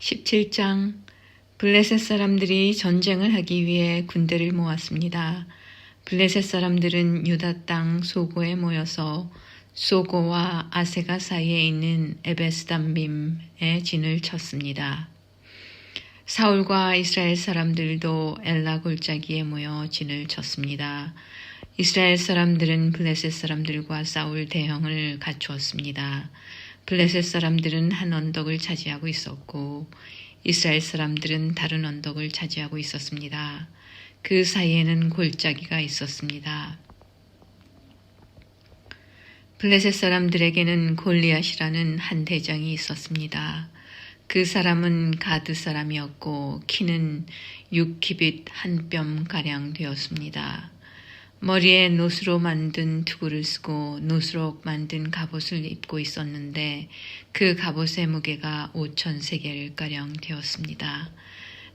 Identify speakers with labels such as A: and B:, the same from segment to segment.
A: 17장 블레셋 사람들이 전쟁을 하기 위해 군대를 모았습니다. 블레셋 사람들은 유다 땅 소고에 모여서 소고와 아세가 사이에 있는 에베스담빔에 진을 쳤습니다. 사울과 이스라엘 사람들도 엘라 골짜기에 모여 진을 쳤습니다. 이스라엘 사람들은 블레셋 사람들과 싸울 대형을 갖추었습니다. 블레셋 사람들은 한 언덕을 차지하고 있었고 이스라엘 사람들은 다른 언덕을 차지하고 있었습니다. 그 사이에는 골짜기가 있었습니다. 블레셋 사람들에게는 골리앗이라는 한 대장이 있었습니다. 그 사람은 가드 사람이었고 키는 6키빗 한 뼘가량 되었습니다. 머리에 노스로 만든 투구를 쓰고 노스로 만든 갑옷을 입고 있었는데 그 갑옷의 무게가 5,000세겔가량 되었습니다.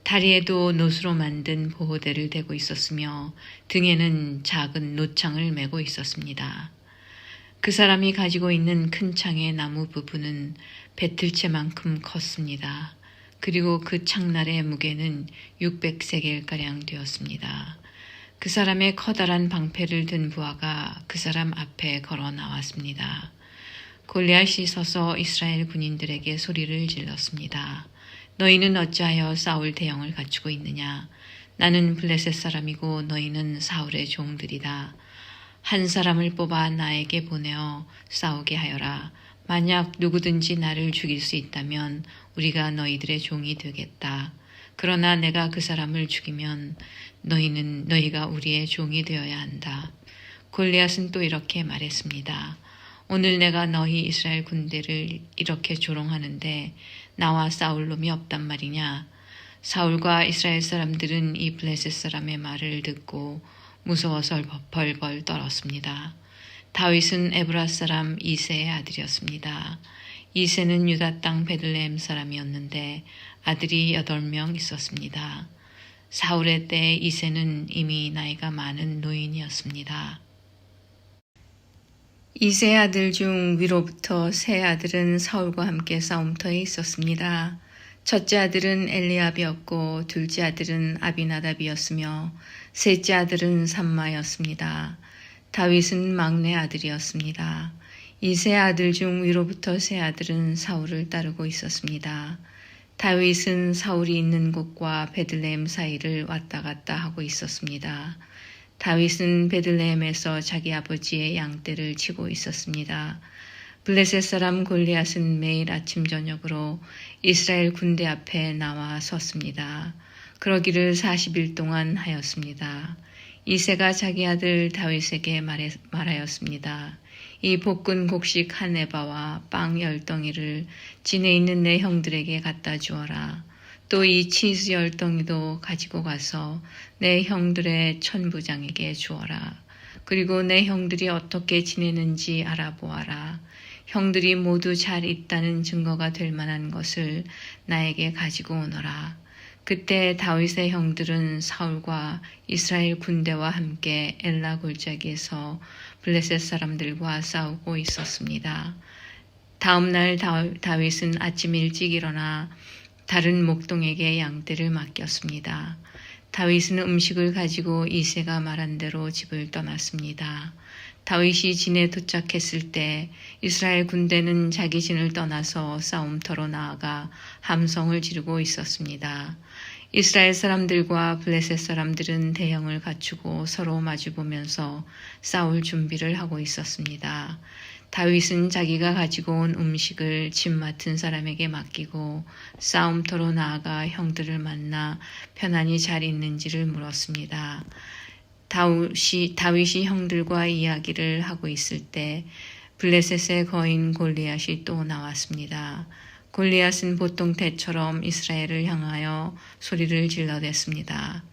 A: 다리에도 노스로 만든 보호대를 대고 있었으며 등에는 작은 노창을 메고 있었습니다. 그 사람이 가지고 있는 큰 창의 나무 부분은 배틀채만큼 컸습니다. 그리고 그 창날의 무게는 600세겔가량 되었습니다. 그 사람의 커다란 방패를 든 부하가 그 사람 앞에 걸어 나왔습니다. 골리앗이 서서 이스라엘 군인들에게 소리를 질렀습니다. 너희는 어찌하여 사울 대형을 갖추고 있느냐? 나는 블레셋 사람이고 너희는 사울의 종들이다. 한 사람을 뽑아 나에게 보내어 싸우게 하여라. 만약 누구든지 나를 죽일 수 있다면 우리가 너희들의 종이 되겠다. 그러나 내가 그 사람을 죽이면 너희가 우리의 종이 되어야 한다. 골리앗은 또 이렇게 말했습니다. 오늘 내가 너희 이스라엘 군대를 이렇게 조롱하는데 나와 싸울 놈이 없단 말이냐. 사울과 이스라엘 사람들은 이 블레셋 사람의 말을 듣고 무서워서 벌벌 떨었습니다. 다윗은 에브라 사람 이새의 아들이었습니다. 이새는 유다 땅 베들레헴 사람이었는데 아들이 8명 있었습니다. 사울의 때 이새는 이미 나이가 많은 노인이었습니다. 이새의 아들 중 위로부터 세 아들은 사울과 함께 싸움터에 있었습니다. 첫째 아들은 엘리압이었고 둘째 아들은 아비나답이었으며 셋째 아들은 삼마였습니다. 다윗은 막내 아들이었습니다. 이 세 아들 중 위로부터 세 아들은 사울을 따르고 있었습니다. 다윗은 사울이 있는 곳과 베들레헴 사이를 왔다 갔다 하고 있었습니다. 다윗은 베들레헴에서 자기 아버지의 양떼를 치고 있었습니다. 블레셋 사람 골리앗은 매일 아침 저녁으로 이스라엘 군대 앞에 나와 섰습니다. 그러기를 40일 동안 하였습니다. 이새가 자기 아들 다윗에게 말하였습니다. 이 볶은 곡식 한 에바와 빵 10덩이를 진에 있는 내 형들에게 갖다 주어라. 또 이 치즈 10덩이도 가지고 가서 내 형들의 천부장에게 주어라. 그리고 내 형들이 어떻게 지내는지 알아보아라. 형들이 모두 잘 있다는 증거가 될 만한 것을 나에게 가지고 오너라. 그때 다윗의 형들은 사울과 이스라엘 군대와 함께 엘라 골짜기에서 블레셋 사람들과 싸우고 있었습니다. 다음 날 다윗은 아침 일찍 일어나 다른 목동에게 양떼를 맡겼습니다. 다윗은 음식을 가지고 이새가 말한 대로 집을 떠났습니다. 다윗이 진에 도착했을 때 이스라엘 군대는 자기 진을 떠나서 싸움터로 나아가 함성을 지르고 있었습니다. 이스라엘 사람들과 블레셋 사람들은 대형을 갖추고 서로 마주보면서 싸울 준비를 하고 있었습니다. 다윗은 자기가 가지고 온 음식을 집 맡은 사람에게 맡기고 싸움터로 나아가 형들을 만나 편안히 잘 있는지를 물었습니다. 다윗이 형들과 이야기를 하고 있을 때 블레셋의 거인 골리앗이 또 나왔습니다. 골리앗은 보통 때처럼 이스라엘을 향하여 소리를 질러댔습니다.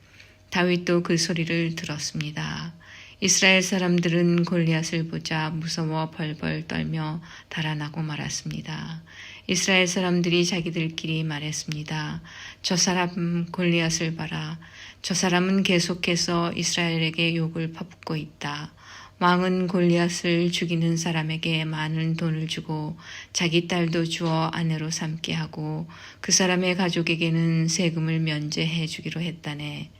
A: 다윗도 그 소리를 들었습니다. 이스라엘 사람들은 골리앗을 보자 무서워 벌벌 떨며 달아나고 말았습니다. 이스라엘 사람들이 자기들끼리 말했습니다. 저 사람 골리앗을 봐라. 저 사람은 계속해서 이스라엘에게 욕을 퍼붓고 있다. 왕은 골리앗을 죽이는 사람에게 많은 돈을 주고 자기 딸도 주어 아내로 삼게 하고 그 사람의 가족에게는 세금을 면제해 주기로 했다네.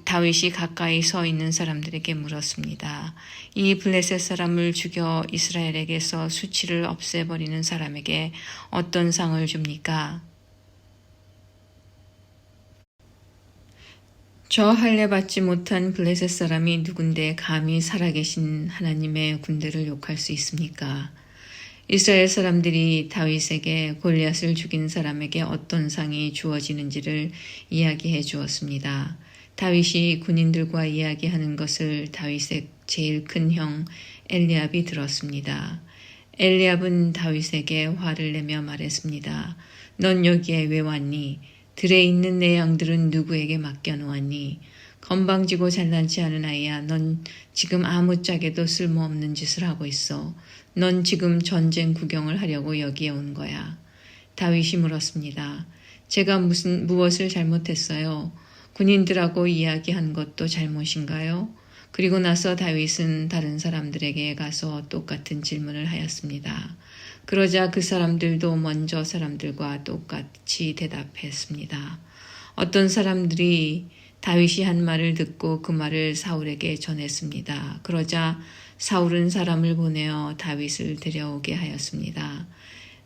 A: 다윗이 가까이 서 있는 사람들에게 물었습니다. 이 블레셋 사람을 죽여 이스라엘에게서 수치를 없애버리는 사람에게 어떤 상을 줍니까? 저 할례 받지 못한 블레셋 사람이 누군데 감히 살아계신 하나님의 군대를 욕할 수 있습니까? 이스라엘 사람들이 다윗에게 골리앗을 죽인 사람에게 어떤 상이 주어지는지를 이야기해 주었습니다. 다윗이 군인들과 이야기하는 것을 다윗의 제일 큰 형 엘리압이 들었습니다. 엘리압은 다윗에게 화를 내며 말했습니다. 넌 여기에 왜 왔니? 들에 있는 내 양들은 누구에게 맡겨놓았니? 건방지고 잘난치 않은 아이야. 넌 지금 아무짝에도 쓸모없는 짓을 하고 있어. 넌 지금 전쟁 구경을 하려고 여기에 온 거야. 다윗이 물었습니다. 제가 무엇을 잘못했어요? 군인들하고 이야기한 것도 잘못인가요? 그리고 나서 다윗은 다른 사람들에게 가서 똑같은 질문을 하였습니다. 그러자 그 사람들도 먼저 사람들과 똑같이 대답했습니다. 어떤 사람들이 다윗이 한 말을 듣고 그 말을 사울에게 전했습니다. 그러자 사울은 사람을 보내어 다윗을 데려오게 하였습니다.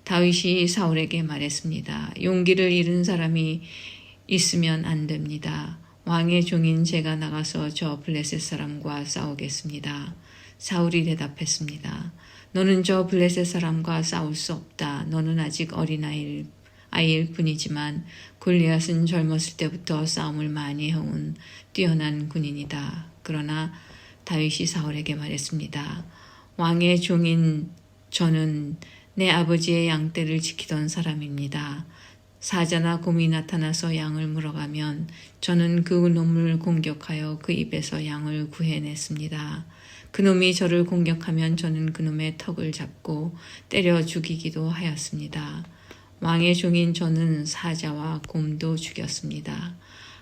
A: 다윗이 사울에게 말했습니다. 용기를 잃은 사람이 있으면 안 됩니다. 왕의 종인 제가 나가서 저 블레셋 사람과 싸우겠습니다. 사울이 대답했습니다. 너는 저 블레셋 사람과 싸울 수 없다. 너는 아직 어린아이일 뿐이지만 골리앗은 젊었을 때부터 싸움을 많이 해온 뛰어난 군인이다. 그러나 다윗이 사울에게 말했습니다. 왕의 종인 저는 내 아버지의 양떼를 지키던 사람입니다. 사자나 곰이 나타나서 양을 물어가면 저는 그 놈을 공격하여 그 입에서 양을 구해냈습니다. 그 놈이 저를 공격하면 저는 그 놈의 턱을 잡고 때려 죽이기도 하였습니다. 왕의 종인 저는 사자와 곰도 죽였습니다.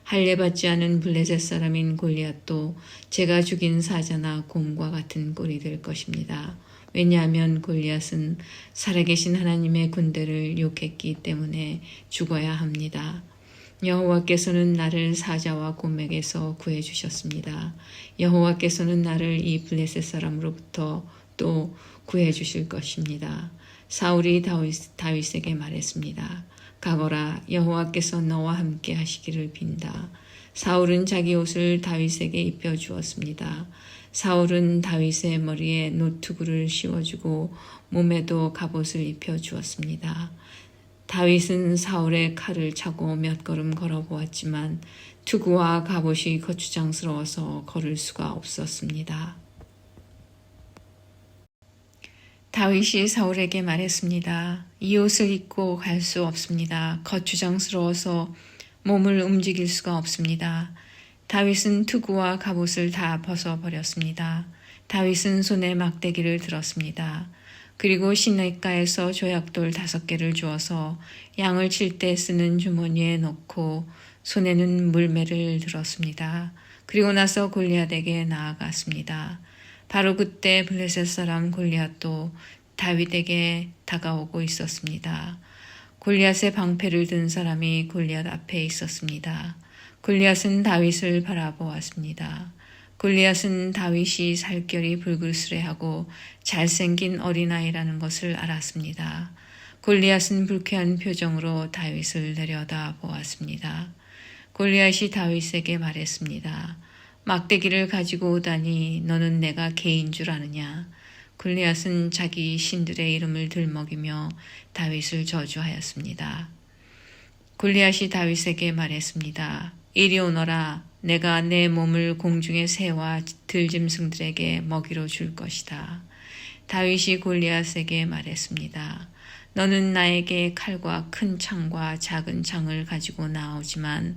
A: 할례받지 않은 블레셋 사람인 골리앗도 제가 죽인 사자나 곰과 같은 꼴이 될 것입니다. 왜냐하면 골리앗은 살아계신 하나님의 군대를 욕했기 때문에 죽어야 합니다. 여호와께서는 나를 사자와 곰에게서 구해주셨습니다. 여호와께서는 나를 이 블레셋 사람으로부터 또 구해주실 것입니다. 사울이 다윗에게 말했습니다. 가거라, 여호와께서 너와 함께 하시기를 빈다. 사울은 자기 옷을 다윗에게 입혀주었습니다. 사울은 다윗의 머리에 노트구를 씌워주고 몸에도 갑옷을 입혀주었습니다. 다윗은 사울의 칼을 차고 몇 걸음 걸어보았지만 투구와 갑옷이 거추장스러워서 걸을 수가 없었습니다. 다윗이 사울에게 말했습니다. 이 옷을 입고 갈 수 없습니다. 거추장스러워서 몸을 움직일 수가 없습니다. 다윗은 투구와 갑옷을 다 벗어버렸습니다. 다윗은 손에 막대기를 들었습니다. 그리고 시냇가에서 조약돌 5개를 주어서 양을 칠 때 쓰는 주머니에 넣고 손에는 물매를 들었습니다. 그리고 나서 골리앗에게 나아갔습니다. 바로 그때 블레셋 사람 골리앗도 다윗에게 다가오고 있었습니다. 골리앗의 방패를 든 사람이 골리앗 앞에 있었습니다. 골리앗은 다윗을 바라보았습니다. 골리앗은 다윗이 살결이 불그스레하고 잘생긴 어린아이라는 것을 알았습니다. 골리앗은 불쾌한 표정으로 다윗을 내려다보았습니다. 골리앗이 다윗에게 말했습니다. 막대기를 가지고 오다니 너는 내가 개인 줄 아느냐? 골리앗은 자기 신들의 이름을 들먹이며 다윗을 저주하였습니다. 골리앗이 다윗에게 말했습니다. 이리 오너라. 내가 내 몸을 공중의 새와 들짐승들에게 먹이로 줄 것이다. 다윗이 골리앗에게 말했습니다. 너는 나에게 칼과 큰 창과 작은 창을 가지고 나오지만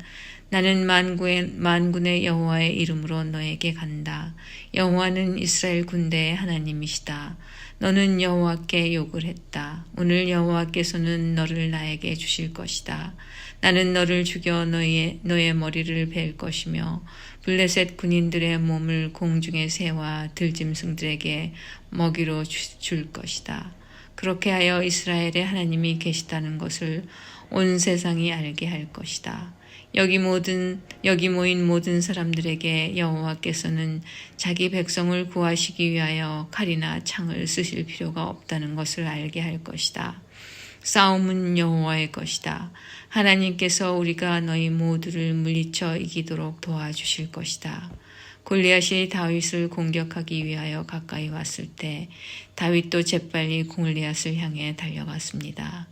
A: 나는 만군의 여호와의 이름으로 너에게 간다. 여호와는 이스라엘 군대의 하나님이시다. 너는 여호와께 욕을 했다. 오늘 여호와께서는 너를 나에게 주실 것이다. 나는 너를 죽여 너의 머리를 벨 것이며 블레셋 군인들의 몸을 공중의 새와 들짐승들에게 먹이로 줄 것이다. 그렇게 하여 이스라엘의 하나님이 계시다는 것을 온 세상이 알게 할 것이다. 여기 모인 모든 사람들에게 여호와께서는 자기 백성을 구하시기 위하여 칼이나 창을 쓰실 필요가 없다는 것을 알게 할 것이다. 싸움은 여호와의 것이다. 하나님께서 우리가 너희 모두를 물리쳐 이기도록 도와주실 것이다. 골리앗이 다윗을 공격하기 위하여 가까이 왔을 때 다윗도 재빨리 골리앗을 향해 달려갔습니다.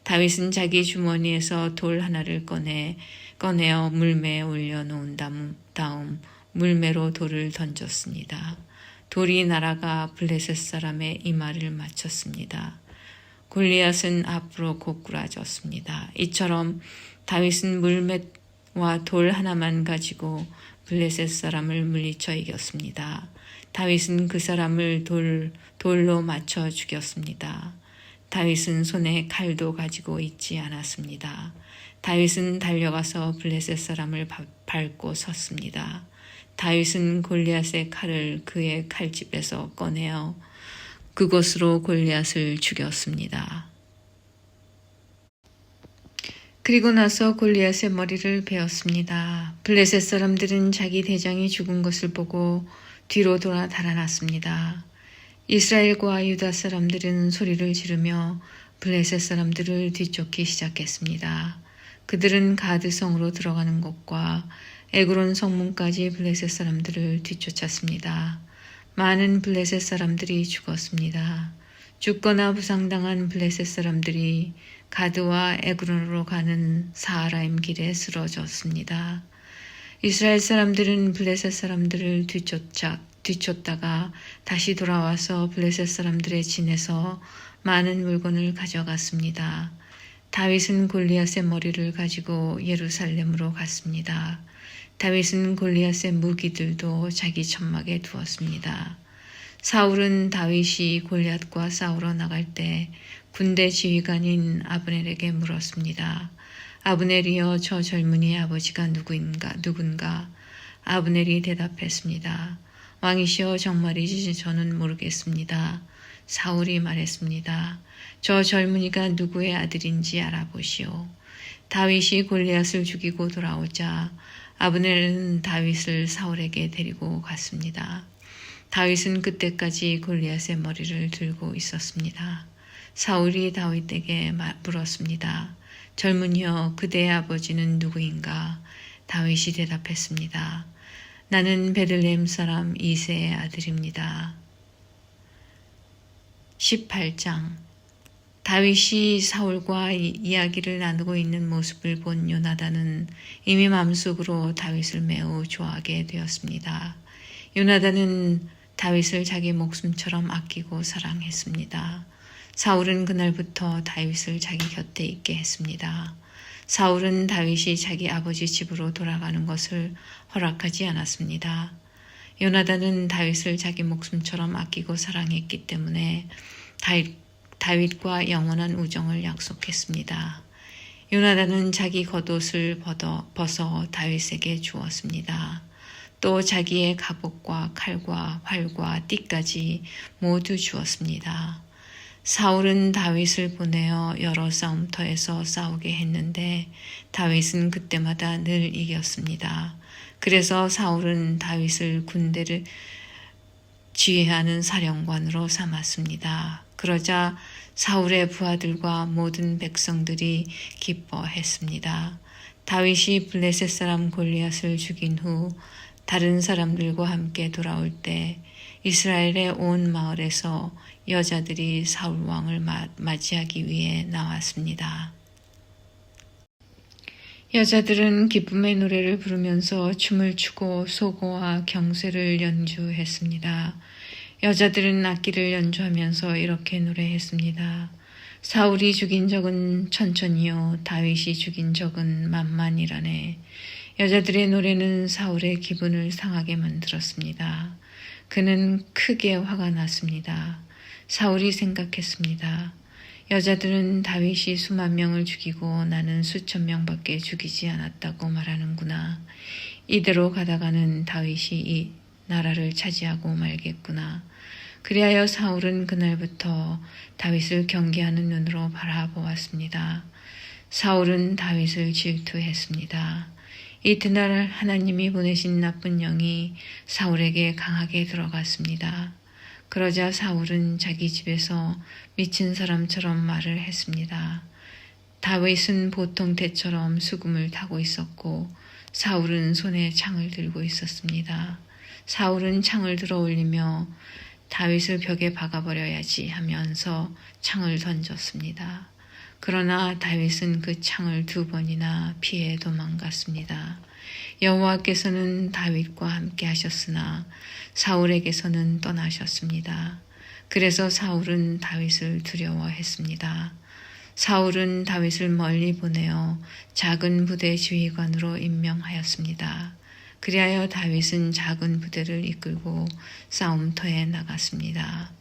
A: 다윗은 자기 주머니에서 돌 하나를 꺼내어 물매에 올려놓은 다음 물매로 돌을 던졌습니다. 돌이 날아가 블레셋 사람의 이마를 맞췄습니다. 골리앗은 앞으로 고꾸라졌습니다. 이처럼 다윗은 물맷과 돌 하나만 가지고 블레셋 사람을 물리쳐 이겼습니다. 다윗은 그 사람을 돌로 맞춰 죽였습니다. 다윗은 손에 칼도 가지고 있지 않았습니다. 다윗은 달려가서 블레셋 사람을 밟고 섰습니다. 다윗은 골리앗의 칼을 그의 칼집에서 꺼내어 그곳으로 골리앗을 죽였습니다. 그리고 나서 골리앗의 머리를 베었습니다. 블레셋 사람들은 자기 대장이 죽은 것을 보고 뒤로 돌아 달아났습니다. 이스라엘과 유다 사람들은 소리를 지르며 블레셋 사람들을 뒤쫓기 시작했습니다. 그들은 가드 성으로 들어가는 곳과 에그론 성문까지 블레셋 사람들을 뒤쫓았습니다. 많은 블레셋 사람들이 죽었습니다. 죽거나 부상당한 블레셋 사람들이 가드와 에그론으로 가는 사하라임 길에 쓰러졌습니다. 이스라엘 사람들은 블레셋 사람들을 뒤쫓다가 다시 돌아와서 블레셋 사람들의 진에서 많은 물건을 가져갔습니다. 다윗은 골리앗의 머리를 가지고 예루살렘으로 갔습니다. 다윗은 골리앗의 무기들도 자기 천막에 두었습니다. 사울은 다윗이 골리앗과 싸우러 나갈 때 군대 지휘관인 아브넬에게 물었습니다. 아브넬이여, 저 젊은이의 아버지가 누군가? 아브넬이 대답했습니다. 왕이시여, 정말이지 저는 모르겠습니다. 사울이 말했습니다. 저 젊은이가 누구의 아들인지 알아보시오. 다윗이 골리앗을 죽이고 돌아오자 아브넬은 다윗을 사울에게 데리고 갔습니다. 다윗은 그때까지 골리앗의 머리를 들고 있었습니다. 사울이 다윗에게 물었습니다. 젊은이여, 그대의 아버지는 누구인가? 다윗이 대답했습니다. 나는 베들레헴 사람 이새의 아들입니다. 18장. 다윗이 사울과 이야기를 나누고 있는 모습을 본 요나단은 이미 마음속으로 다윗을 매우 좋아하게 되었습니다. 요나단은 다윗을 자기 목숨처럼 아끼고 사랑했습니다. 사울은 그날부터 다윗을 자기 곁에 있게 했습니다. 사울은 다윗이 자기 아버지 집으로 돌아가는 것을 허락하지 않았습니다. 요나단은 다윗을 자기 목숨처럼 아끼고 사랑했기 때문에 다윗과 영원한 우정을 약속했습니다. 요나단은 자기 겉옷을 벗어 다윗에게 주었습니다. 또 자기의 갑옷과 칼과 활과 띠까지 모두 주었습니다. 사울은 다윗을 보내어 여러 싸움터에서 싸우게 했는데 다윗은 그때마다 늘 이겼습니다. 그래서 사울은 다윗을 군대를 지휘하는 사령관으로 삼았습니다. 그러자 사울의 부하들과 모든 백성들이 기뻐했습니다. 다윗이 블레셋 사람 골리앗을 죽인 후 다른 사람들과 함께 돌아올 때 이스라엘의 온 마을에서 여자들이 사울 왕을 맞이하기 위해 나왔습니다. 여자들은 기쁨의 노래를 부르면서 춤을 추고 소고와 경쇠를 연주했습니다. 여자들은 악기를 연주하면서 이렇게 노래했습니다. 사울이 죽인 적은 천천히요, 다윗이 죽인 적은 만만이라네. 여자들의 노래는 사울의 기분을 상하게 만들었습니다. 그는 크게 화가 났습니다. 사울이 생각했습니다. 여자들은 다윗이 수만 명을 죽이고 나는 수천 명밖에 죽이지 않았다고 말하는구나. 이대로 가다가는 다윗이 이 나라를 차지하고 말겠구나. 그리하여 사울은 그날부터 다윗을 경계하는 눈으로 바라보았습니다. 사울은 다윗을 질투했습니다. 이튿날 하나님이 보내신 나쁜 영이 사울에게 강하게 들어갔습니다. 그러자 사울은 자기 집에서 미친 사람처럼 말을 했습니다. 다윗은 보통 때처럼 수금을 타고 있었고 사울은 손에 창을 들고 있었습니다. 사울은 창을 들어 올리며 다윗을 벽에 박아버려야지 하면서 창을 던졌습니다. 그러나 다윗은 그 창을 2번이나 피해 도망갔습니다. 여호와께서는 다윗과 함께 하셨으나 사울에게서는 떠나셨습니다. 그래서 사울은 다윗을 두려워했습니다. 사울은 다윗을 멀리 보내어 작은 부대 지휘관으로 임명하였습니다. 그리하여 다윗은 작은 부대를 이끌고 싸움터에 나갔습니다.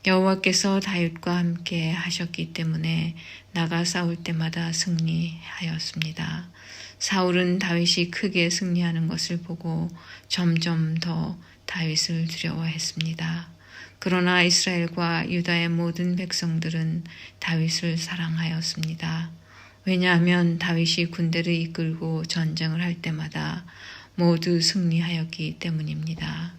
A: 여호와께서 다윗과 함께 하셨기 때문에 나가 싸울 때마다 승리하였습니다. 사울은 다윗이 크게 승리하는 것을 보고 점점 더 다윗을 두려워했습니다. 그러나 이스라엘과 유다의 모든 백성들은 다윗을 사랑하였습니다. 왜냐하면 다윗이 군대를 이끌고 전쟁을 할 때마다 모두 승리하였기 때문입니다.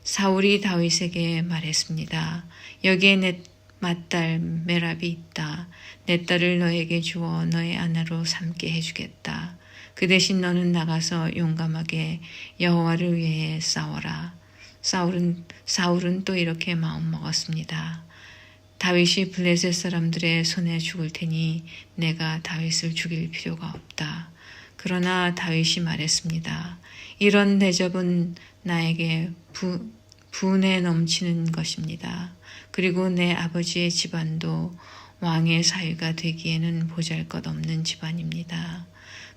A: 사울이 다윗에게 말했습니다. 여기에 내 맏딸 메랍이 있다. 내 딸을 너에게 주어 너의 아내로 삼게 해주겠다. 그 대신 너는 나가서 용감하게 여호와를 위해 싸워라. 사울은 또 이렇게 마음먹었습니다. 다윗이 블레셋 사람들의 손에 죽을 테니 내가 다윗을 죽일 필요가 없다. 그러나 다윗이 말했습니다. 이런 대접은 나에게 분에 넘치는 것입니다. 그리고 내 아버지의 집안도 왕의 사위가 되기에는 보잘것없는 집안입니다.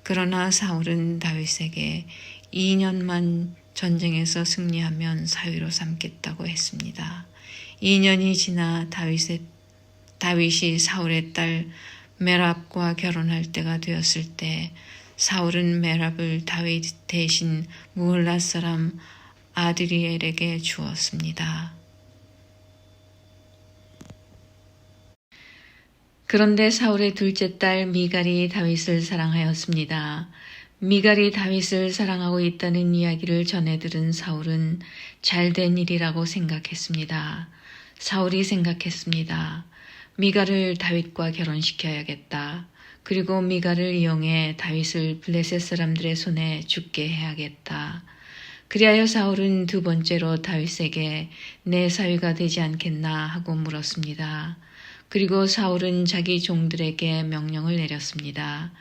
A: 그러나 사울은 다윗에게 2년만 전쟁에서 승리하면 사위로 삼겠다고 했습니다. 2년이 지나 다윗이 사울의 딸 메랍과 결혼할 때가 되었을 때 사울은 메랍을 다윗 대신 무홀랏 사람 아드리엘에게 주었습니다. 그런데 사울의 둘째 딸 미갈이 다윗을 사랑하였습니다. 미갈이 다윗을 사랑하고 있다는 이야기를 전해 들은 사울은 잘된 일이라고 생각했습니다. 사울이 생각했습니다. 미갈을 다윗과 결혼시켜야겠다. 그리고 미갈을 이용해 다윗을 블레셋 사람들의 손에 죽게 해야겠다. 그리하여 사울은 2번째로 다윗에게 내 사위가 되지 않겠나 하고 물었습니다. 그리고 사울은 자기 종들에게 명령을 내렸습니다.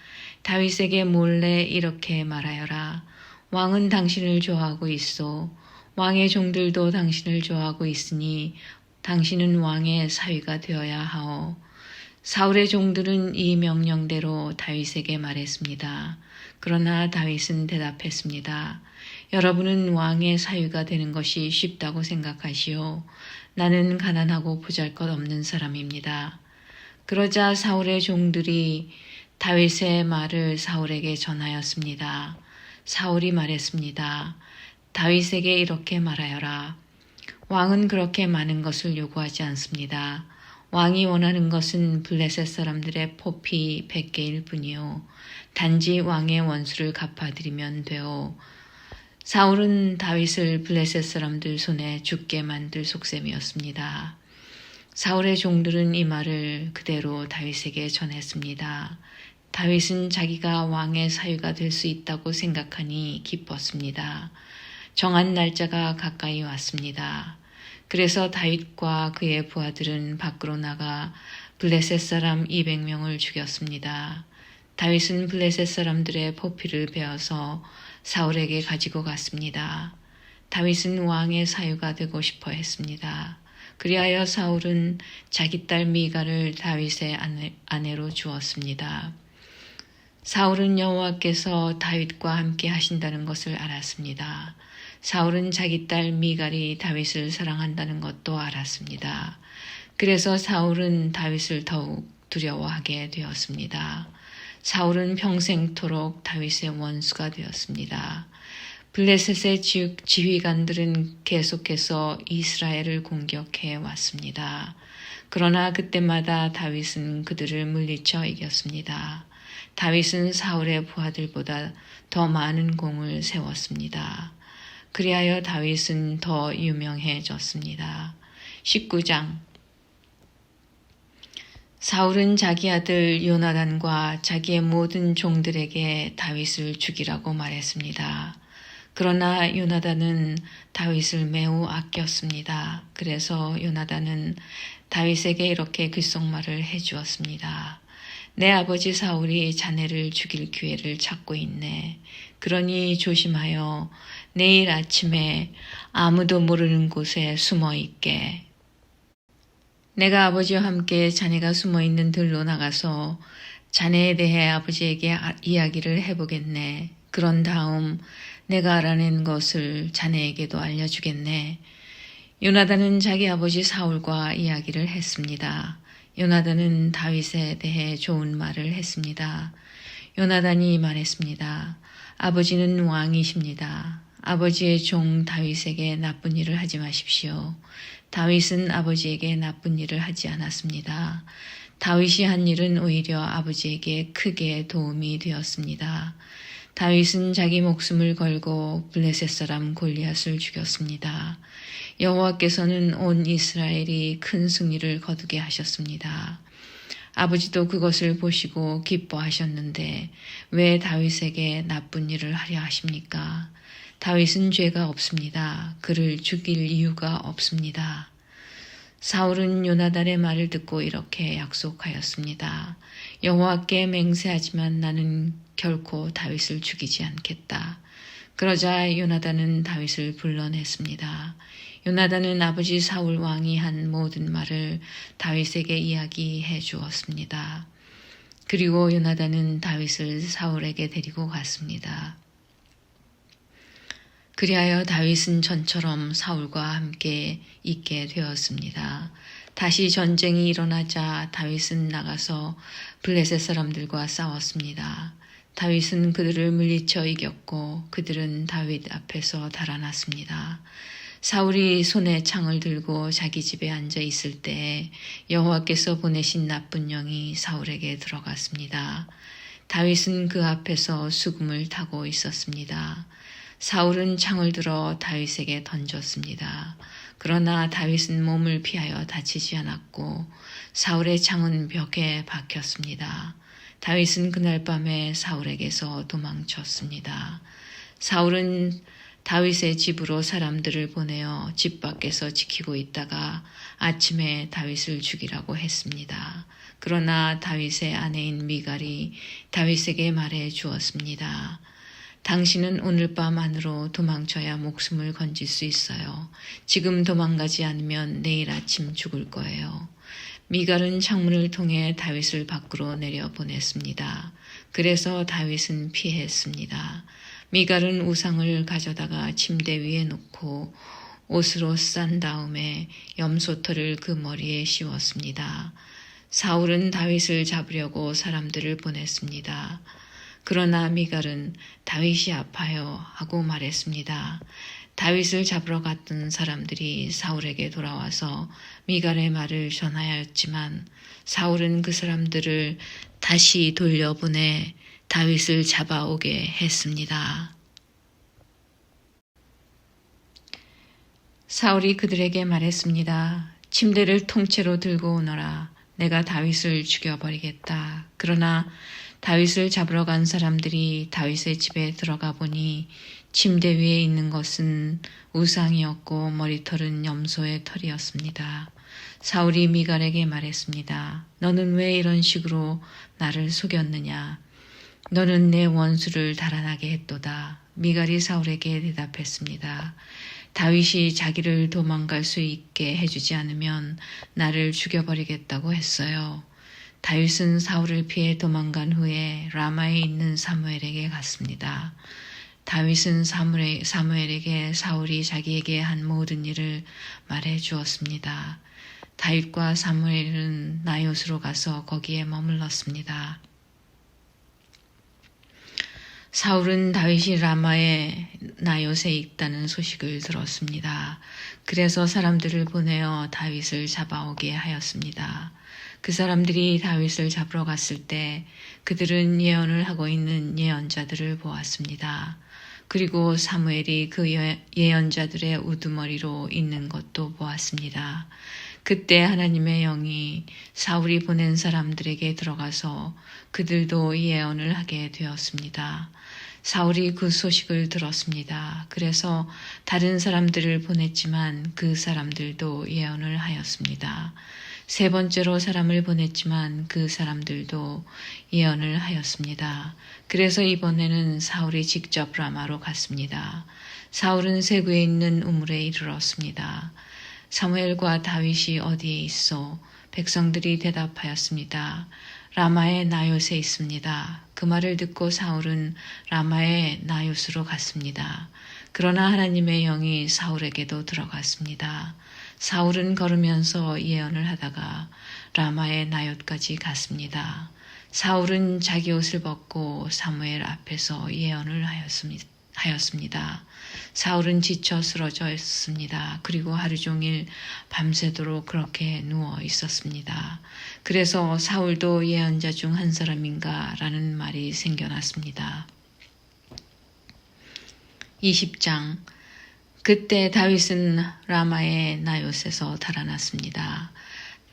A: 다윗에게 몰래 이렇게 말하여라. 왕은 당신을 좋아하고 있소. 왕의 종들도 당신을 좋아하고 있으니 당신은 왕의 사위가 되어야 하오. 사울의 종들은 이 명령대로 다윗에게 말했습니다. 그러나 다윗은 대답했습니다. 여러분은 왕의 사위가 되는 것이 쉽다고 생각하시오. 나는 가난하고 보잘것없는 사람입니다. 그러자 사울의 종들이 다윗의 말을 사울에게 전하였습니다. 사울이 말했습니다. 다윗에게 이렇게 말하여라. 왕은 그렇게 많은 것을 요구하지 않습니다. 왕이 원하는 것은 블레셋 사람들의 포피 100개일 뿐이요. 단지 왕의 원수를 갚아드리면 되오. 사울은 다윗을 블레셋 사람들 손에 죽게 만들 속셈이었습니다. 사울의 종들은 이 말을 그대로 다윗에게 전했습니다. 다윗은 자기가 왕의 사위가 될 수 있다고 생각하니 기뻤습니다. 정한 날짜가 가까이 왔습니다. 그래서 다윗과 그의 부하들은 밖으로 나가 블레셋 사람 200명을 죽였습니다. 다윗은 블레셋 사람들의 포피를 베어서 사울에게 가지고 갔습니다. 다윗은 왕의 사유가 되고 싶어 했습니다. 그리하여 사울은 자기 딸 미갈을 다윗의 아내로 주었습니다. 사울은 여호와께서 다윗과 함께 하신다는 것을 알았습니다. 사울은 자기 딸 미갈이 다윗을 사랑한다는 것도 알았습니다. 그래서 사울은 다윗을 더욱 두려워하게 되었습니다. 사울은 평생토록 다윗의 원수가 되었습니다. 블레셋의 지휘관들은 계속해서 이스라엘을 공격해 왔습니다. 그러나 그때마다 다윗은 그들을 물리쳐 이겼습니다. 다윗은 사울의 부하들보다 더 많은 공을 세웠습니다. 그리하여 다윗은 더 유명해졌습니다. 19장. 사울은 자기 아들 요나단과 자기의 모든 종들에게 다윗을 죽이라고 말했습니다. 그러나 요나단은 다윗을 매우 아꼈습니다. 그래서 요나단은 다윗에게 이렇게 귓속말을 해주었습니다. 내 아버지 사울이 자네를 죽일 기회를 찾고 있네. 그러니 조심하여 내일 아침에 아무도 모르는 곳에 숨어 있게. 내가 아버지와 함께 자네가 숨어 있는 들로 나가서 자네에 대해 아버지에게 이야기를 해보겠네. 그런 다음 내가 알아낸 것을 자네에게도 알려주겠네. 요나단은 자기 아버지 사울과 이야기를 했습니다. 요나단은 다윗에 대해 좋은 말을 했습니다. 요나단이 말했습니다. 아버지는 왕이십니다. 아버지의 종 다윗에게 나쁜 일을 하지 마십시오. 다윗은 아버지에게 나쁜 일을 하지 않았습니다. 다윗이 한 일은 오히려 아버지에게 크게 도움이 되었습니다. 다윗은 자기 목숨을 걸고 블레셋 사람 골리앗을 죽였습니다. 여호와께서는 온 이스라엘이 큰 승리를 거두게 하셨습니다. 아버지도 그것을 보시고 기뻐하셨는데 왜 다윗에게 나쁜 일을 하려 하십니까? 다윗은 죄가 없습니다. 그를 죽일 이유가 없습니다. 사울은 요나단의 말을 듣고 이렇게 약속하였습니다. 여호와께 맹세하지만 나는 결코 다윗을 죽이지 않겠다. 그러자 요나단은 다윗을 불러냈습니다. 요나단은 아버지 사울 왕이 한 모든 말을 다윗에게 이야기해 주었습니다. 그리고 요나단은 다윗을 사울에게 데리고 갔습니다. 그리하여 다윗은 전처럼 사울과 함께 있게 되었습니다. 다시 전쟁이 일어나자 다윗은 나가서 블레셋 사람들과 싸웠습니다. 다윗은 그들을 물리쳐 이겼고 그들은 다윗 앞에서 달아났습니다. 사울이 손에 창을 들고 자기 집에 앉아 있을 때 여호와께서 보내신 나쁜 영이 사울에게 들어갔습니다. 다윗은 그 앞에서 수금을 타고 있었습니다. 사울은 창을 들어 다윗에게 던졌습니다. 그러나 다윗은 몸을 피하여 다치지 않았고 사울의 창은 벽에 박혔습니다. 다윗은 그날 밤에 사울에게서 도망쳤습니다. 사울은 다윗의 집으로 사람들을 보내어 집 밖에서 지키고 있다가 아침에 다윗을 죽이라고 했습니다. 그러나 다윗의 아내인 미갈이 다윗에게 말해 주었습니다. 당신은 오늘 밤 안으로 도망쳐야 목숨을 건질 수 있어요. 지금 도망가지 않으면 내일 아침 죽을 거예요. 미갈은 창문을 통해 다윗을 밖으로 내려보냈습니다. 그래서 다윗은 피했습니다. 미갈은 우상을 가져다가 침대 위에 놓고 옷으로 싼 다음에 염소털을 그 머리에 씌웠습니다. 사울은 다윗을 잡으려고 사람들을 보냈습니다. 그러나 미갈은 다윗이 아파요 하고 말했습니다. 다윗을 잡으러 갔던 사람들이 사울에게 돌아와서 미갈의 말을 전하였지만 사울은 그 사람들을 다시 돌려보내 다윗을 잡아오게 했습니다. 사울이 그들에게 말했습니다. 침대를 통째로 들고 오너라. 내가 다윗을 죽여버리겠다. 그러나 다윗을 잡으러 간 사람들이 다윗의 집에 들어가 보니 침대 위에 있는 것은 우상이었고 머리털은 염소의 털이었습니다. 사울이 미갈에게 말했습니다. 너는 왜 이런 식으로 나를 속였느냐? 너는 내 원수를 달아나게 했도다. 미갈이 사울에게 대답했습니다. 다윗이 자기를 도망갈 수 있게 해주지 않으면 나를 죽여버리겠다고 했어요. 다윗은 사울을 피해 도망간 후에 라마에 있는 사무엘에게 갔습니다. 다윗은 사무엘에게 사울이 자기에게 한 모든 일을 말해 주었습니다. 다윗과 사무엘은 나요스로 가서 거기에 머물렀습니다. 사울은 다윗이 라마의 나요스에 있다는 소식을 들었습니다. 그래서 사람들을 보내어 다윗을 잡아오게 하였습니다. 그 사람들이 다윗을 잡으러 갔을 때 그들은 예언을 하고 있는 예언자들을 보았습니다. 그리고 사무엘이 그 예언자들의 우두머리로 있는 것도 보았습니다. 그때 하나님의 영이 사울이 보낸 사람들에게 들어가서 그들도 예언을 하게 되었습니다. 사울이 그 소식을 들었습니다. 그래서 다른 사람들을 보냈지만 그 사람들도 예언을 하였습니다. 세 번째로 사람을 보냈지만 그 사람들도 예언을 하였습니다. 그래서 이번에는 사울이 직접 라마로 갔습니다. 사울은 세구에 있는 우물에 이르렀습니다. 사무엘과 다윗이 어디에 있어? 백성들이 대답하였습니다. 라마의 나요스에 있습니다. 그 말을 듣고 사울은 라마의 나요스로 갔습니다. 그러나 하나님의 영이 사울에게도 들어갔습니다. 사울은 걸으면서 예언을 하다가 라마의 나요스까지 갔습니다. 사울은 자기 옷을 벗고 사무엘 앞에서 예언을 하였습니다. 사울은 지쳐 쓰러져 있었습니다. 그리고 하루 종일 밤새도록 그렇게 누워 있었습니다. 그래서 사울도 예언자 중 한 사람인가 라는 말이 생겨났습니다. 20장. 그때 다윗은 라마의 나요스에서 달아났습니다.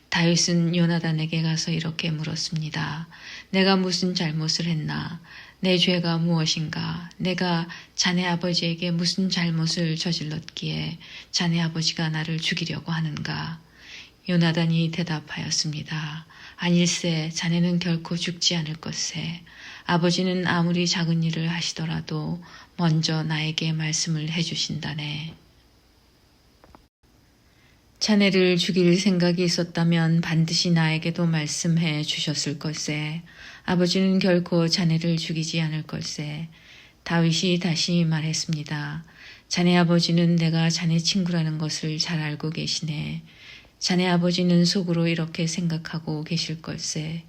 A: 다윗은 요나단에게 가서 이렇게 물었습니다. 내가 무슨 잘못을 했나? 내 죄가 무엇인가? 내가 자네 아버지에게 무슨 잘못을 저질렀기에 자네 아버지가 나를 죽이려고 하는가? 요나단이 대답하였습니다. 아닐세, 자네는 결코 죽지 않을 것세. 아버지는 아무리 작은 일을 하시더라도 먼저 나에게 말씀을 해주신다네. 자네를 죽일 생각이 있었다면 반드시 나에게도 말씀해 주셨을 걸세. 아버지는 결코 자네를 죽이지 않을 걸세. 다윗이 다시 말했습니다. 자네 아버지는 내가 자네 친구라는 것을 잘 알고 계시네. 자네 아버지는 속으로 이렇게 생각하고 계실 걸세.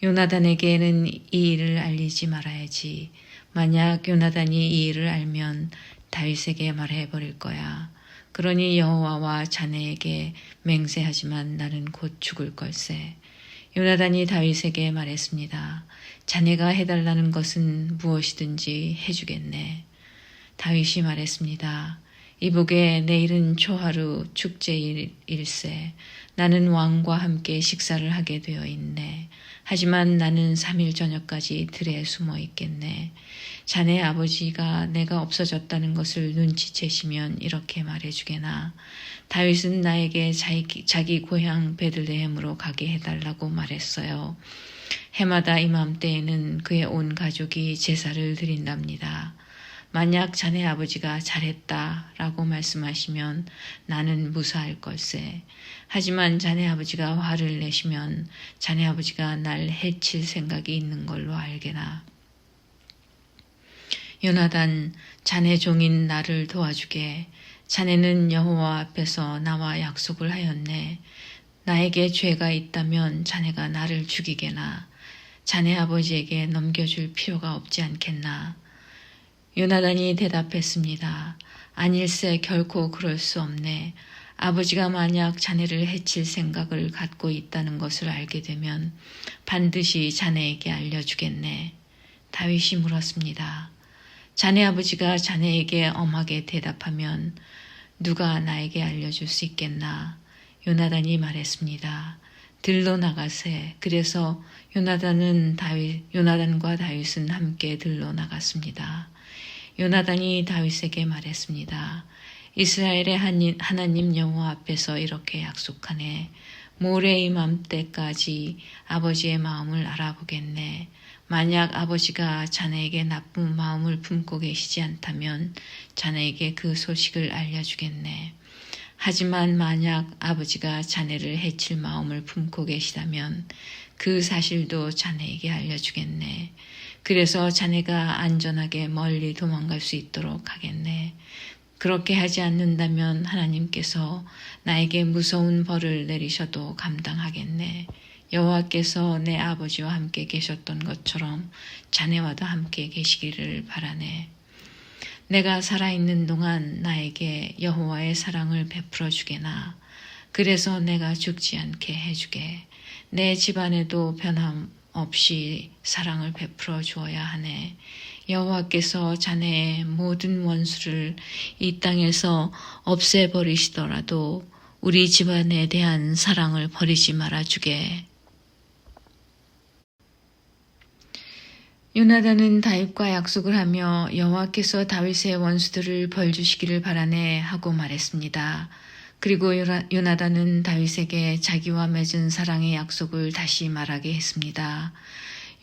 A: 요나단에게는 이 일을 알리지 말아야지. 만약 요나단이 이 일을 알면 다윗에게 말해버릴 거야. 그러니 여호와와 자네에게 맹세하지만 나는 곧 죽을 걸세. 요나단이 다윗에게 말했습니다. 자네가 해달라는 것은 무엇이든지 해주겠네. 다윗이 말했습니다. 이보게 내일은 초하루 축제일세. 나는 왕과 함께 식사를 하게 되어 있네. 하지만 나는 3일 저녁까지 들에 숨어 있겠네. 자네 아버지가 내가 없어졌다는 것을 눈치채시면 이렇게 말해주게나. 다윗은 나에게 자기 고향 베들레헴으로 가게 해달라고 말했어요. 해마다 이맘때에는 그의 온 가족이 제사를 드린답니다. 만약 자네 아버지가 잘했다 라고 말씀하시면 나는 무사할 걸세. 하지만 자네 아버지가 화를 내시면 자네 아버지가 날 해칠 생각이 있는 걸로 알게나. 요나단, 자네 종인 나를 도와주게. 자네는 여호와 앞에서 나와 약속을 하였네. 나에게 죄가 있다면 자네가 나를 죽이게나. 자네 아버지에게 넘겨줄 필요가 없지 않겠나. 요나단이 대답했습니다. 아닐세, 결코 그럴 수 없네. 아버지가 만약 자네를 해칠 생각을 갖고 있다는 것을 알게 되면 반드시 자네에게 알려주겠네. 다윗이 물었습니다. 자네 아버지가 자네에게 엄하게 대답하면 누가 나에게 알려줄 수 있겠나? 요나단이 말했습니다. 들로 나가세. 그래서 요나단과 다윗은 함께 들로 나갔습니다. 요나단이 다윗에게 말했습니다. 이스라엘의 하나님 여호와 앞에서 이렇게 약속하네. 모레 이맘때까지 아버지의 마음을 알아보겠네. 만약 아버지가 자네에게 나쁜 마음을 품고 계시지 않다면 자네에게 그 소식을 알려주겠네. 하지만 만약 아버지가 자네를 해칠 마음을 품고 계시다면 그 사실도 자네에게 알려주겠네. 그래서 자네가 안전하게 멀리 도망갈 수 있도록 하겠네. 그렇게 하지 않는다면 하나님께서 나에게 무서운 벌을 내리셔도 감당하겠네. 여호와께서 내 아버지와 함께 계셨던 것처럼 자네와도 함께 계시기를 바라네. 내가 살아있는 동안 나에게 여호와의 사랑을 베풀어 주게나. 그래서 내가 죽지 않게 해주게. 내 집안에도 변함없이 사랑을 베풀어 주어야 하네. 여호와께서 자네의 모든 원수를 이 땅에서 없애버리시더라도 우리 집안에 대한 사랑을 버리지 말아주게. 요나단은 다윗과 약속을 하며 여호와께서 다윗의 원수들을 벌 주시기를 바라네 하고 말했습니다. 그리고 요나단은 다윗에게 자기와 맺은 사랑의 약속을 다시 말하게 했습니다.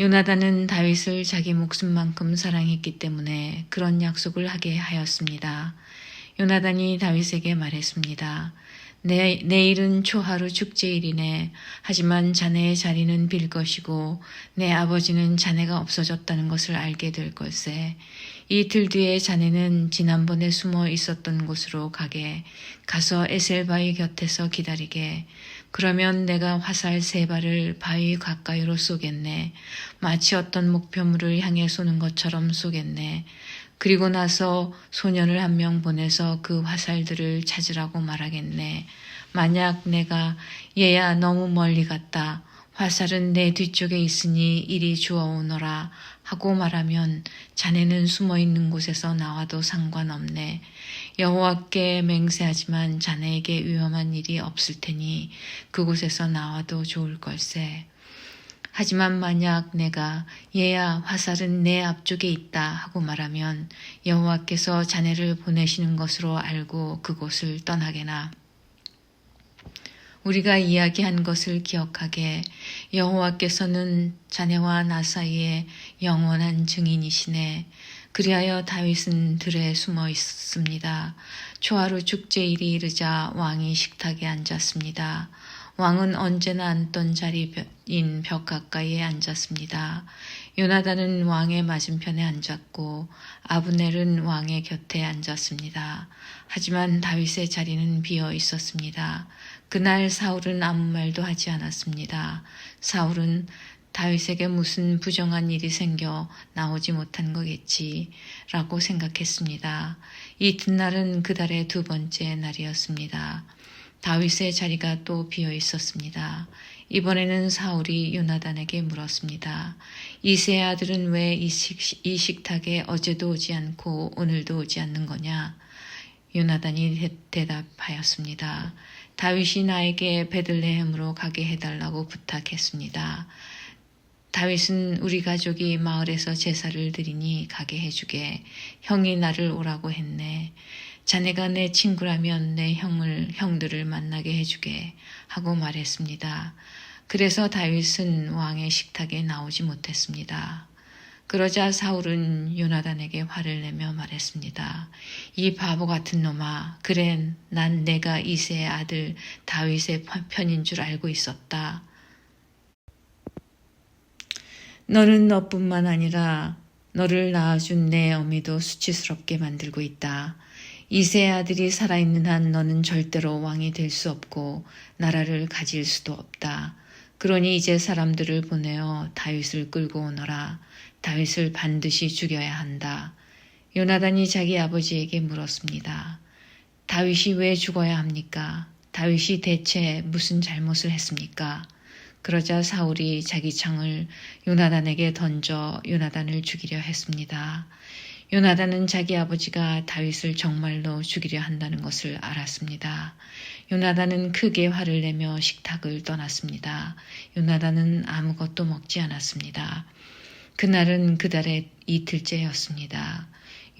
A: 요나단은 다윗을 자기 목숨만큼 사랑했기 때문에 그런 약속을 하게 하였습니다. 요나단이 다윗에게 말했습니다. 내일은 초하루 축제일이네. 하지만 자네의 자리는 빌 것이고 내 아버지는 자네가 없어졌다는 것을 알게 될 걸세. 이틀 뒤에 자네는 지난번에 숨어 있었던 곳으로 가서 에셀바위 곁에서 기다리게. 그러면 내가 화살 3발을 바위 가까이로 쏘겠네. 마치 어떤 목표물을 향해 쏘는 것처럼 쏘겠네. 그리고 나서 소년을 1명 보내서 그 화살들을 찾으라고 말하겠네. 만약 내가 얘야 너무 멀리 갔다. 화살은 내 뒤쪽에 있으니 이리 주워오너라 하고 말하면 자네는 숨어있는 곳에서 나와도 상관없네. 여호와께 맹세하지만 자네에게 위험한 일이 없을 테니 그곳에서 나와도 좋을 걸세. 하지만 만약 내가 얘야 화살은 내 앞쪽에 있다 하고 말하면 여호와께서 자네를 보내시는 것으로 알고 그곳을 떠나게나. 우리가 이야기한 것을 기억하게. 여호와께서는 자네와 나 사이에 영원한 증인이시네. 그리하여 다윗은 들에 숨어 있었습니다. 초하루 축제일이 이르자 왕이 식탁에 앉았습니다. 왕은 언제나 앉던 자리인 벽 가까이에 앉았습니다. 요나단은 왕의 맞은편에 앉았고 아브넬은 왕의 곁에 앉았습니다. 하지만 다윗의 자리는 비어 있었습니다. 그날 사울은 아무 말도 하지 않았습니다. 사울은 다윗에게 무슨 부정한 일이 생겨 나오지 못한 거겠지라고 생각했습니다. 이튿날은 그달의 2번째 날이었습니다. 다윗의 자리가 또 비어 있었습니다. 이번에는 사울이 요나단에게 물었습니다. 이새의 아들은 왜 이 식탁에 어제도 오지 않고 오늘도 오지 않는 거냐? 요나단이 대답하였습니다. 다윗이 나에게 베들레헴으로 가게 해달라고 부탁했습니다. 다윗은 우리 가족이 마을에서 제사를 드리니 가게 해주게. 형이 나를 오라고 했네. 자네가 내 친구라면 내 형들을 만나게 해주게 하고 말했습니다. 그래서 다윗은 왕의 식탁에 나오지 못했습니다. 그러자 사울은 요나단에게 화를 내며 말했습니다. 이 바보 같은 놈아, 그래 난 내가 이새의 아들 다윗의 편인 줄 알고 있었다. 너는 너뿐만 아니라 너를 낳아준 내 어미도 수치스럽게 만들고 있다. 이새의 아들이 살아있는 한 너는 절대로 왕이 될 수 없고 나라를 가질 수도 없다. 그러니 이제 사람들을 보내어 다윗을 끌고 오너라. 다윗을 반드시 죽여야 한다. 요나단이 자기 아버지에게 물었습니다. 다윗이 왜 죽어야 합니까? 다윗이 대체 무슨 잘못을 했습니까? 그러자 사울이 자기 창을 요나단에게 던져 요나단을 죽이려 했습니다. 요나단은 자기 아버지가 다윗을 정말로 죽이려 한다는 것을 알았습니다. 요나단은 크게 화를 내며 식탁을 떠났습니다. 요나단은 아무것도 먹지 않았습니다. 그날은 그달의 이틀째였습니다.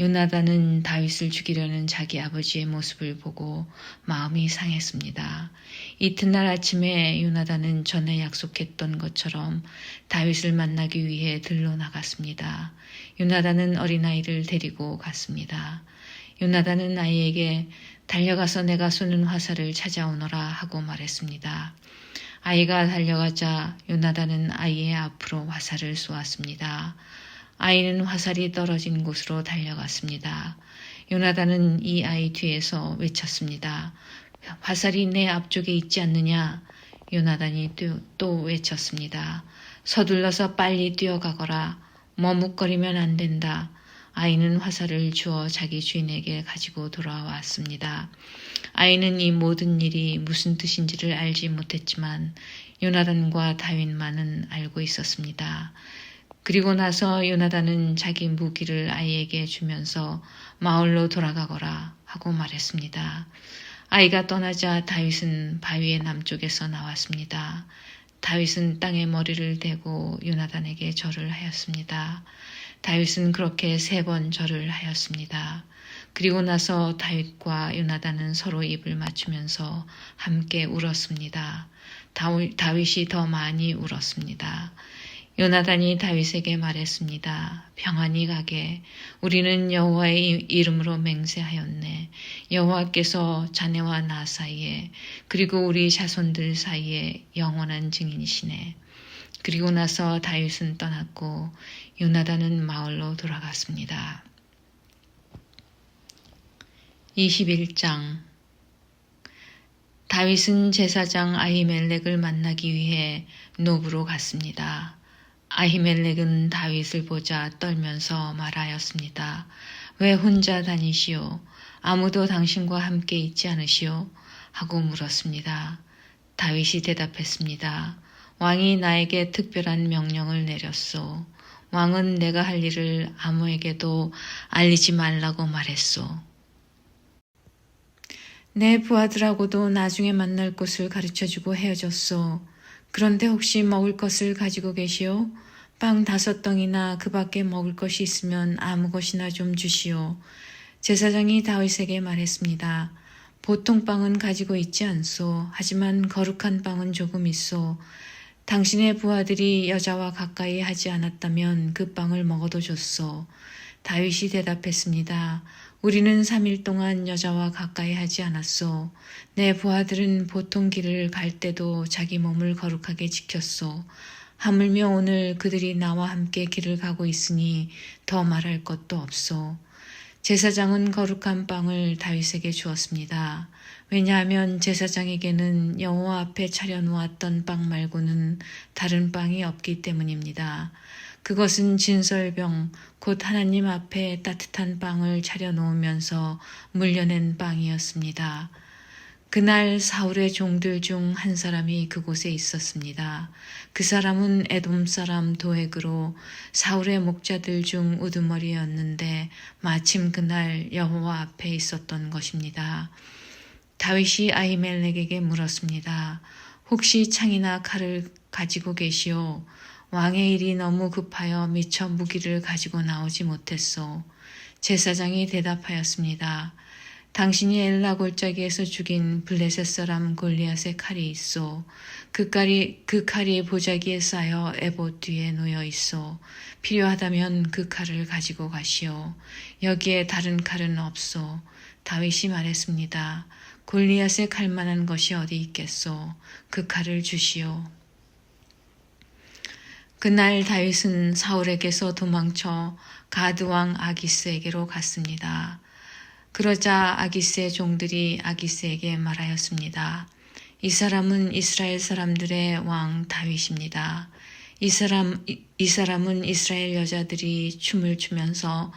A: 요나단은 다윗을 죽이려는 자기 아버지의 모습을 보고 마음이 상했습니다. 이튿날 아침에 요나단은 전에 약속했던 것처럼 다윗을 만나기 위해 들로 나갔습니다. 요나단은 어린아이를 데리고 갔습니다. 요나단은 아이에게 달려가서 내가 쏘는 화살을 찾아오너라 하고 말했습니다. 아이가 달려가자 요나단은 아이의 앞으로 화살을 쏘았습니다. 아이는 화살이 떨어진 곳으로 달려갔습니다. 요나단은 이 아이 뒤에서 외쳤습니다. 화살이 내 앞쪽에 있지 않느냐? 요나단이 또 외쳤습니다. 서둘러서 빨리 뛰어가거라. 머뭇거리면 안 된다. 아이는 화살을 주어 자기 주인에게 가지고 돌아왔습니다. 아이는 이 모든 일이 무슨 뜻인지를 알지 못했지만 요나단과 다윗만은 알고 있었습니다. 그리고 나서 요나단은 자기 무기를 아이에게 주면서 마을로 돌아가거라 하고 말했습니다. 아이가 떠나자 다윗은 바위의 남쪽에서 나왔습니다. 다윗은 땅에 머리를 대고 요나단에게 절을 하였습니다. 다윗은 그렇게 3번 절을 하였습니다. 그리고 나서 다윗과 요나단은 서로 입을 맞추면서 함께 울었습니다. 다윗이 더 많이 울었습니다. 요나단이 다윗에게 말했습니다. 평안히 가게. 우리는 여호와의 이름으로 맹세하였네. 여호와께서 자네와 나 사이에 그리고 우리 자손들 사이에 영원한 증인이시네. 그리고 나서 다윗은 떠났고 요나단은 마을로 돌아갔습니다. 21장 다윗은 제사장 아히멜렉을 만나기 위해 노브로 갔습니다. 아히멜렉은 다윗을 보자 떨면서 말하였습니다. 왜 혼자 다니시오? 아무도 당신과 함께 있지 않으시오? 하고 물었습니다. 다윗이 대답했습니다. 왕이 나에게 특별한 명령을 내렸소. 왕은 내가 할 일을 아무에게도 알리지 말라고 말했소. 내 부하들하고도 나중에 만날 곳을 가르쳐주고 헤어졌소. 그런데 혹시 먹을 것을 가지고 계시오? 빵 5덩이나 그 밖에 먹을 것이 있으면 아무 것이나 좀 주시오. 제사장이 다윗에게 말했습니다. 보통 빵은 가지고 있지 않소. 하지만 거룩한 빵은 조금 있소. 당신의 부하들이 여자와 가까이 하지 않았다면 그 빵을 먹어도 줬소. 다윗이 대답했습니다. 우리는 3일 동안 여자와 가까이 하지 않았소. 내 부하들은 보통 길을 갈 때도 자기 몸을 거룩하게 지켰소. 하물며 오늘 그들이 나와 함께 길을 가고 있으니 더 말할 것도 없소. 제사장은 거룩한 빵을 다윗에게 주었습니다. 왜냐하면 제사장에게는 여호와 앞에 차려놓았던 빵 말고는 다른 빵이 없기 때문입니다. 그것은 진설병, 곧 하나님 앞에 따뜻한 빵을 차려놓으면서 물려낸 빵이었습니다. 그날 사울의 종들 중 한 사람이 그곳에 있었습니다. 그 사람은 에돔 사람 도액으로 사울의 목자들 중 우두머리였는데 마침 그날 여호와 앞에 있었던 것입니다. 다윗이 아히멜렉에게 물었습니다. 혹시 창이나 칼을 가지고 계시오? 왕의 일이 너무 급하여 미처 무기를 가지고 나오지 못했소. 제사장이 대답하였습니다. 당신이 엘라 골짜기에서 죽인 블레셋 사람 골리앗의 칼이 있소. 그 칼이 보자기에 쌓여 에봇 뒤에 놓여 있소. 필요하다면 그 칼을 가지고 가시오. 여기에 다른 칼은 없소. 다윗이 말했습니다. 골리앗의 칼만한 것이 어디 있겠소. 그 칼을 주시오. 그날 다윗은 사울에게서 도망쳐 가드왕 아기스에게로 갔습니다. 그러자 아기스의 종들이 아기스에게 말하였습니다. 이 사람은 이스라엘 사람들의 왕 다윗입니다. 이 사람은 이스라엘 여자들이 춤을 추면서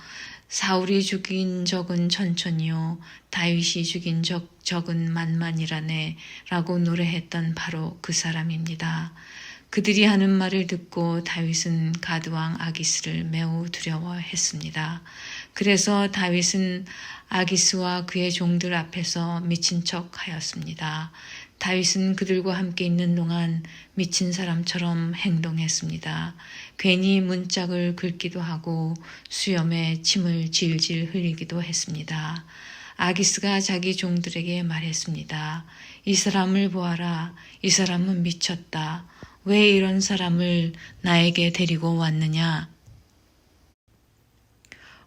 A: 사울이 죽인 적은 천천히요 다윗이 죽인 적은 만만이라네 라고 노래했던 바로 그 사람입니다. 그들이 하는 말을 듣고 다윗은 가드왕 아기스를 매우 두려워했습니다. 그래서 다윗은 아기스와 그의 종들 앞에서 미친 척 하였습니다. 다윗은 그들과 함께 있는 동안 미친 사람처럼 행동했습니다. 괜히 문짝을 긁기도 하고 수염에 침을 질질 흘리기도 했습니다. 아기스가 자기 종들에게 말했습니다. 이 사람을 보아라. 이 사람은 미쳤다. 왜 이런 사람을 나에게 데리고 왔느냐?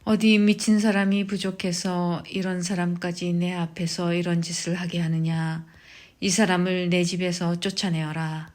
A: 어디 미친 사람이 부족해서 이런 사람까지 내 앞에서 이런 짓을 하게 하느냐? 이 사람을 내 집에서 쫓아내어라.